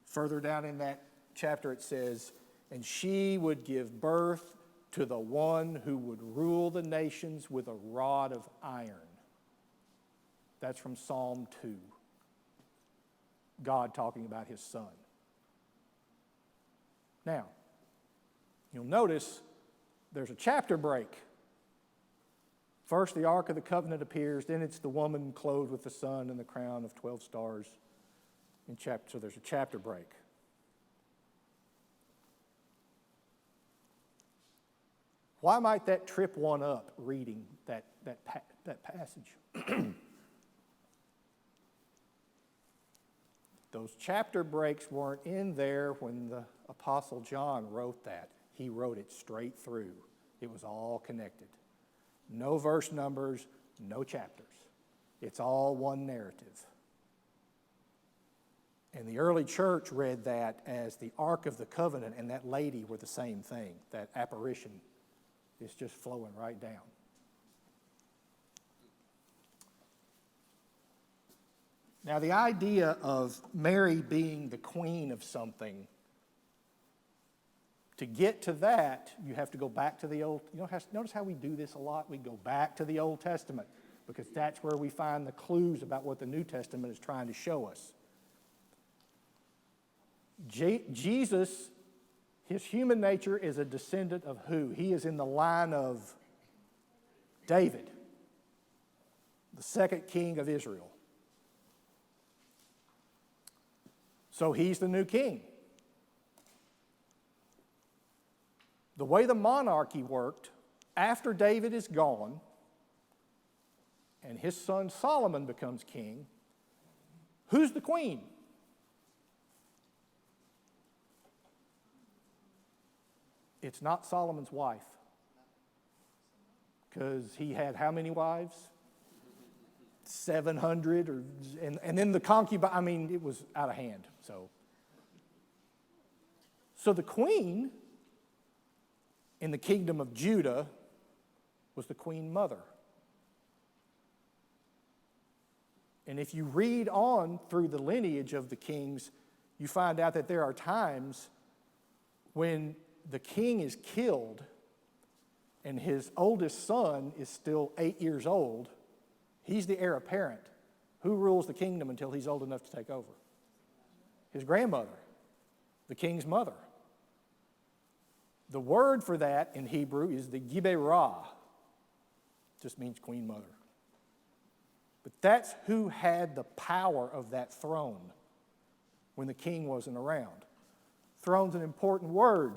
[SPEAKER 4] Further down in that chapter it says, and she would give birth to the one who would rule the nations with a rod of iron. That's from Psalm 2. God talking about his son. Now, you'll notice there's a chapter break. First, the Ark of the Covenant appears, then it's the woman clothed with the sun and the crown of 12 stars. So there's a chapter break. Why might that trip one up reading that passage? Those chapter breaks weren't in there when the Apostle John wrote that. He wrote it straight through. It was all connected. No verse numbers, no chapters. It's all one narrative. And the early church read that as the Ark of the Covenant and that lady were the same thing. That apparition is just flowing right down. Now, the idea of Mary being the queen of something, to get to that, you have to go back to the Old. Notice how we do this a lot? We go back to the Old Testament because that's where we find the clues about what the New Testament is trying to show us. Jesus, his human nature is a descendant of who? He is in the line of David, the second king of Israel. So he's the new king. The way the monarchy worked, after David is gone and his son Solomon becomes king, who's the queen? It's not Solomon's wife. Because he had how many wives? 700, and then the concubine, I mean, it was out of hand. So the queen in the kingdom of Judah was the queen mother. And if you read on through the lineage of the kings, you find out that there are times when the king is killed and his oldest son is still 8 years old. He's the heir apparent. Who rules the kingdom until he's old enough to take over? His grandmother, the king's mother. The word for that in Hebrew is the Giberah. Just means queen mother. But that's who had the power of that throne when the king wasn't around. Throne's an important word.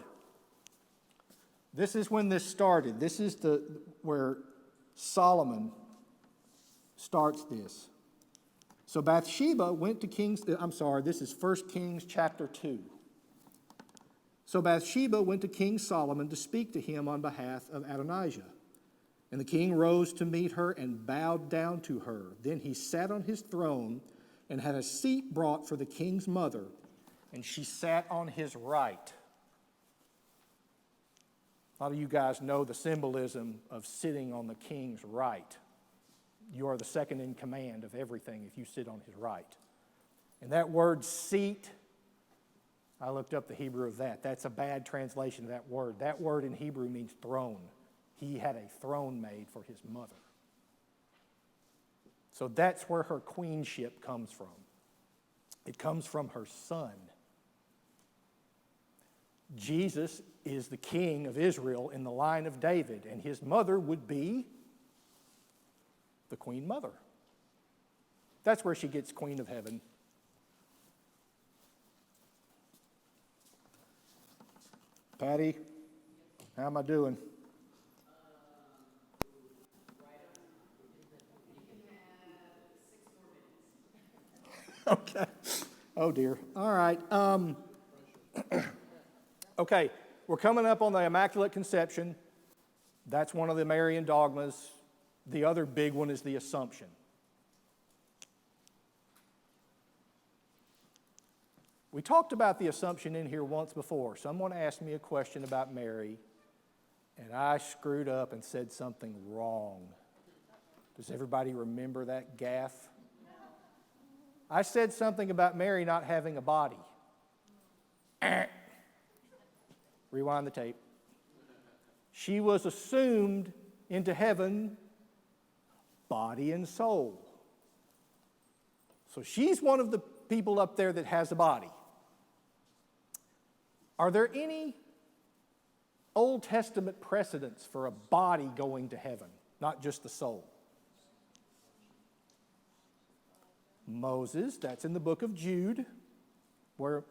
[SPEAKER 4] This is when this started. This is where Solomon starts this. So Bathsheba went to this is 1 Kings chapter 2. So Bathsheba went to King Solomon to speak to him on behalf of Adonijah. And the king rose to meet her and bowed down to her. Then he sat on his throne and had a seat brought for the king's mother, and she sat on his right. A lot of you guys know the symbolism of sitting on the king's right. You are the second in command of everything if you sit on his right. And that word seat, I looked up the Hebrew of that. That's a bad translation of that word. That word in Hebrew means throne. He had a throne made for his mother. So that's where her queenship comes from. It comes from her son. Jesus is the king of Israel in the line of David, and his mother would be the queen mother. That's where she gets queen of heaven. Patty, how am I doing? Okay. Oh, dear. All right. Okay. We're coming up on the Immaculate Conception. That's one of the Marian dogmas. The other big one is the Assumption. We talked about the Assumption in here once before. Someone asked me a question about Mary, and I screwed up and said something wrong. Does everybody remember that gaffe? I said something about Mary not having a body. Rewind the tape. She was assumed into heaven, body and soul. So she's one of the people up there that has a body. Are there any Old Testament precedents for a body going to heaven, not just the soul? Moses, that's in the book of Jude, where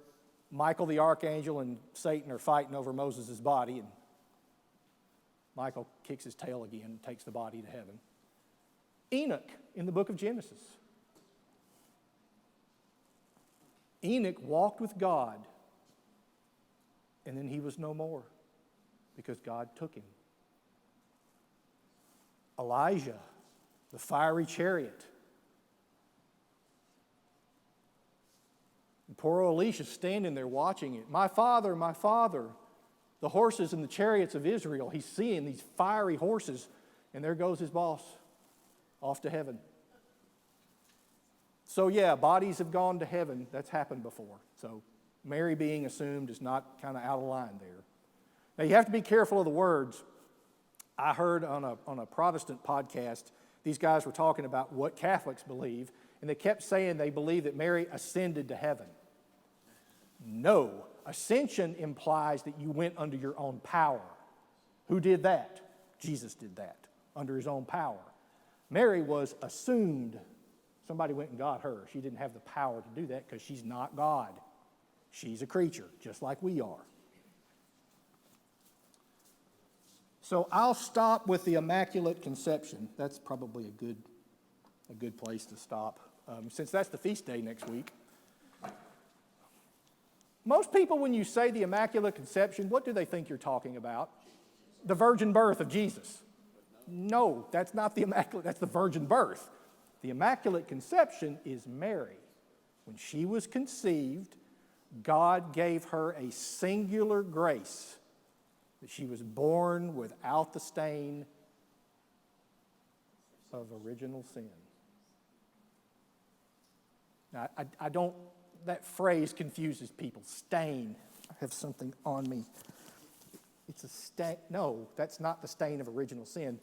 [SPEAKER 4] Michael the archangel and Satan are fighting over Moses' body, and Michael kicks his tail again and takes the body to heaven. Enoch in the book of Genesis. Enoch walked with God, and then he was no more because God took him. Elijah, the fiery chariot. And poor old Elisha's standing there watching it. My father, the horses and the chariots of Israel. He's seeing these fiery horses, and there goes his boss off to heaven. So yeah, bodies have gone to heaven. That's happened before. So Mary being assumed is not kind of out of line there. Now you have to be careful of the words. I heard on a Protestant podcast, these guys were talking about what Catholics believe, and they kept saying they believe that Mary ascended to heaven. No. Ascension implies that you went under your own power. Who did that? Jesus did that, under his own power. Mary was assumed. Somebody went and got her. She didn't have the power to do that because she's not God. She's a creature, just like we are. So I'll stop with the Immaculate Conception. That's probably a good place to stop, since that's the feast day next week. Most people, when you say the Immaculate Conception, what do they think you're talking about? The virgin birth of Jesus. No, that's not the Immaculate, that's the virgin birth. The Immaculate Conception is Mary. When she was conceived, God gave her a singular grace that she was born without the stain of original sin. Now, I don't, that phrase confuses people. Stain. I have something on me. It's a stain. No, that's not the stain of original sin.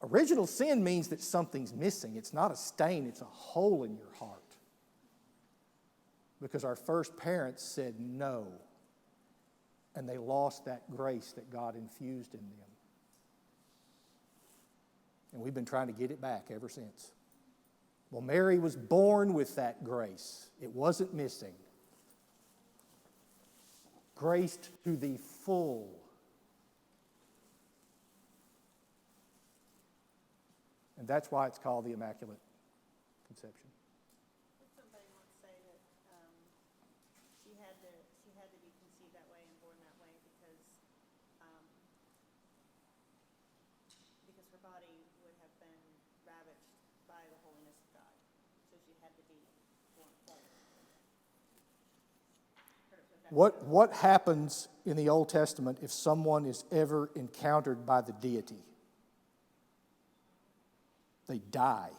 [SPEAKER 4] Original sin means that something's missing. It's not a stain, it's a hole in your heart. Because our first parents said no, and they lost that grace that God infused in them. And we've been trying to get it back ever since. Well, Mary was born with that grace. It wasn't missing. Graced to the full. And that's why it's called the Immaculate Conception.
[SPEAKER 2] Did somebody once say that she had to be conceived that way and born that way because her body would have been ravaged by the holiness of God, so she had to be born holy.
[SPEAKER 4] What happens in the Old Testament if someone is ever encountered by the deity? They die.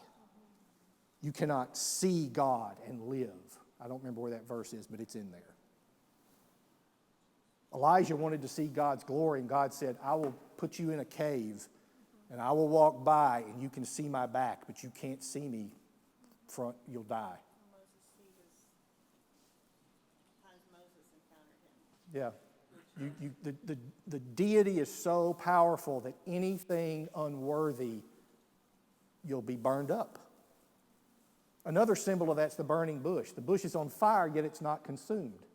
[SPEAKER 4] You cannot see God and live. I don't remember where that verse is, but it's in there. Elijah wanted to see God's glory, and God said, I will put you in a cave, and I will walk by, and you can see my back, but you can't see me front, you'll die.
[SPEAKER 2] Moses encountered him.
[SPEAKER 4] Yeah. The deity is so powerful that anything unworthy, you'll be burned up. Another symbol of that's the burning bush. The bush is on fire, yet it's not consumed.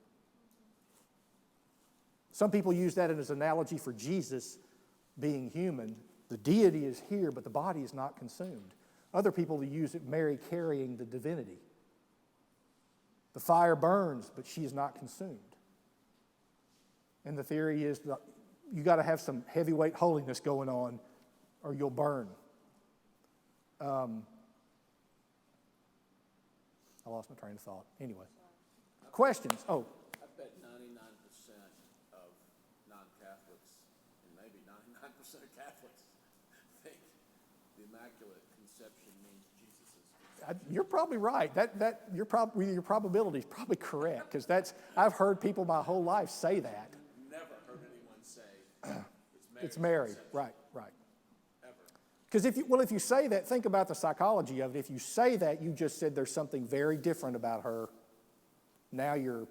[SPEAKER 4] Some people use that as an analogy for Jesus being human. The deity is here, but the body is not consumed. Other people use it, Mary carrying the divinity. The fire burns, but she is not consumed. And the theory is that you got to have some heavyweight holiness going on, or you'll burn. I lost my train of thought. Anyway, questions? Oh,
[SPEAKER 3] I bet 99% of non-Catholics, and maybe 99% of Catholics, think the Immaculate Conception means Jesus is.
[SPEAKER 4] you're probably right. Your probability is probably correct, because I've heard people my whole life say that.
[SPEAKER 3] Never heard anyone say
[SPEAKER 4] It's Mary. Right.
[SPEAKER 3] Ever.
[SPEAKER 4] Because if you say that, think about the psychology of it. If you say that, you just said there's something very different about her. Now you're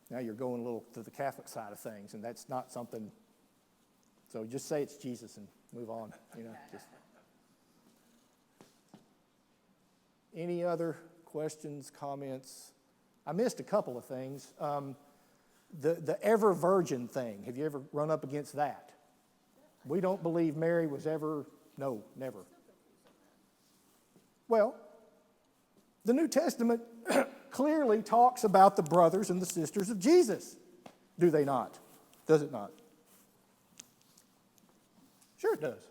[SPEAKER 4] going a little to the Catholic side of things, and that's not something. So just say it's Jesus and move on. Just. Any other questions, comments? I missed a couple of things. The ever virgin thing. Have you ever run up against that? We don't believe Mary was ever, no, never. Well, the New Testament clearly talks about the brothers and the sisters of Jesus. Do they not? Does it not? Sure it does.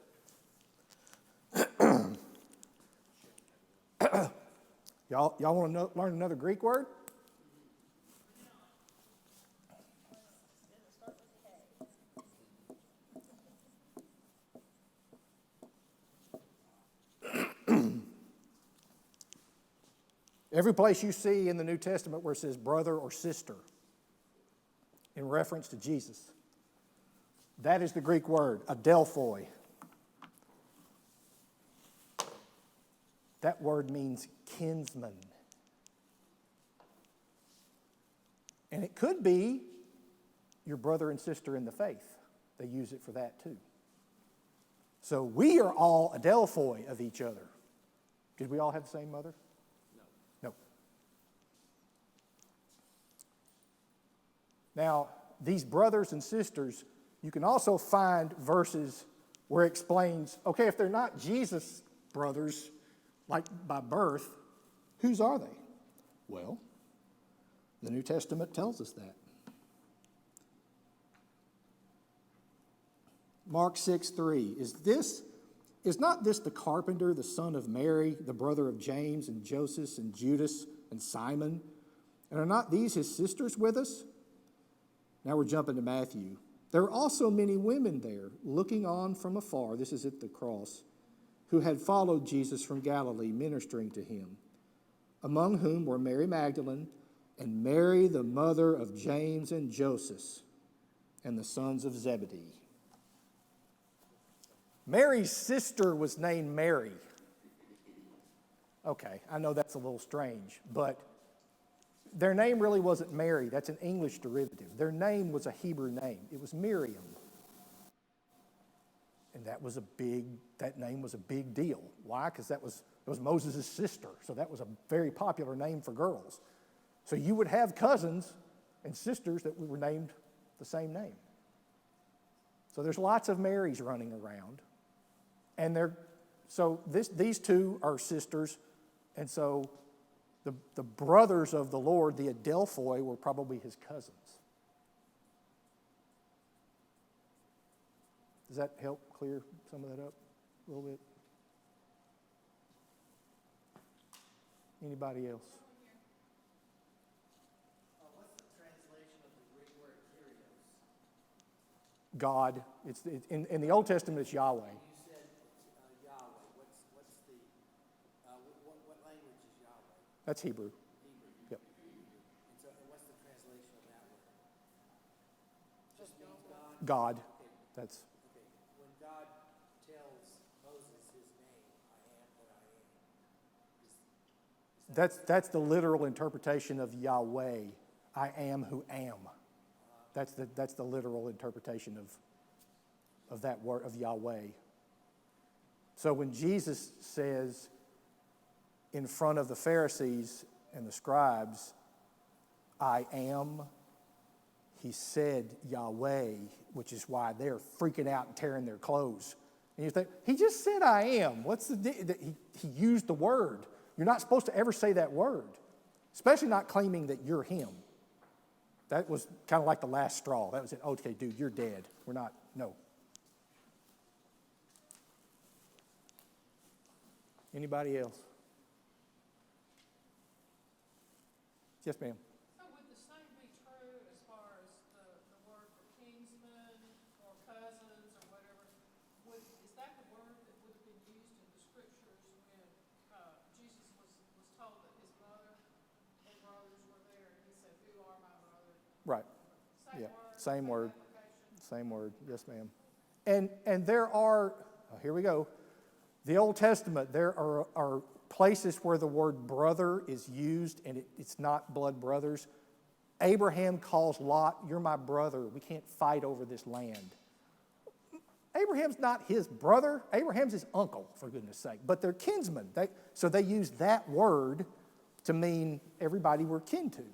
[SPEAKER 4] Y'all want to learn another Greek word? Every place you see in the New Testament where it says brother or sister in reference to Jesus, that is the Greek word, adelphoi. That word means kinsman. And it could be your brother and sister in the faith. They use it for that too. So we are all adelphoi of each other. Did we all have the same mother? No. Now, these brothers and sisters, you can also find verses where it explains, okay, if they're not Jesus' brothers, like by birth, whose are they? Well, the New Testament tells us that. Mark 6:3, is not this the carpenter, the son of Mary, the brother of James and Joseph and Judas and Simon? And are not these his sisters with us? Now we're jumping to Matthew. There were also many women there, looking on from afar, this is at the cross, who had followed Jesus from Galilee, ministering to him, among whom were Mary Magdalene and Mary, the mother of James and Joseph, and the sons of Zebedee. Mary's sister was named Mary. Okay, I know that's a little strange, but their name really wasn't Mary. That's an English derivative. Their name was a Hebrew name. It was Miriam. And that name was a big deal. Why? Because it was Moses' sister. So that was a very popular name for girls. So you would have cousins and sisters that were named the same name. So there's lots of Marys running around. And these two are sisters. And so the brothers of the Lord, the adelphoi, were probably his cousins. Does that help clear some of that up a little bit? Anybody else?
[SPEAKER 6] What's the translation of the Greek word Kyrios?
[SPEAKER 4] God. In the Old Testament, it's Yahweh.
[SPEAKER 6] You said Yahweh. What's the what language is Yahweh?
[SPEAKER 4] That's Hebrew.
[SPEAKER 6] Hebrew.
[SPEAKER 4] Yep.
[SPEAKER 6] And what's the translation of that word? Just means God.
[SPEAKER 4] God. That's
[SPEAKER 6] Okay. When God tells Moses his name, I am what I am.
[SPEAKER 4] that's the literal interpretation of Yahweh. I am who am. That's the literal interpretation of that word of Yahweh. So when Jesus says in front of the Pharisees and the scribes, I am, he said Yahweh, which is why they're freaking out and tearing their clothes. And you think, he just said I am. What's he used the word. You're not supposed to ever say that word, especially not claiming that you're him. That was kind of like the last straw. That was it. Okay, dude, you're dead. We're not, no. Anybody else? Yes, ma'am.
[SPEAKER 5] So would the same be true as far as the word for kinsman or cousins or whatever? Is that the word that would have been used in the scriptures when Jesus was told that his mother and brothers were there and he said, who are my brothers?
[SPEAKER 4] Right.
[SPEAKER 5] Same
[SPEAKER 4] Yeah,
[SPEAKER 5] word.
[SPEAKER 4] same word.
[SPEAKER 5] Application.
[SPEAKER 4] Same word. Yes, ma'am. And there are, here we go. The Old Testament, there are places where the word brother is used and it's not blood brothers. Abraham calls Lot, you're my brother. We can't fight over this land. Abraham's not his brother. Abraham's his uncle, for goodness sake. But they're kinsmen. So they use that word to mean everybody we're kin to.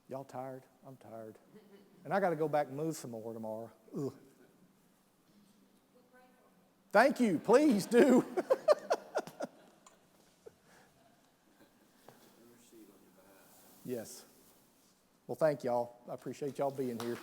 [SPEAKER 4] Y'all tired? I'm tired. And I got to go back and move some more tomorrow. Ugh. Thank you. Please do. Yes. Well, thank y'all. I appreciate y'all being here.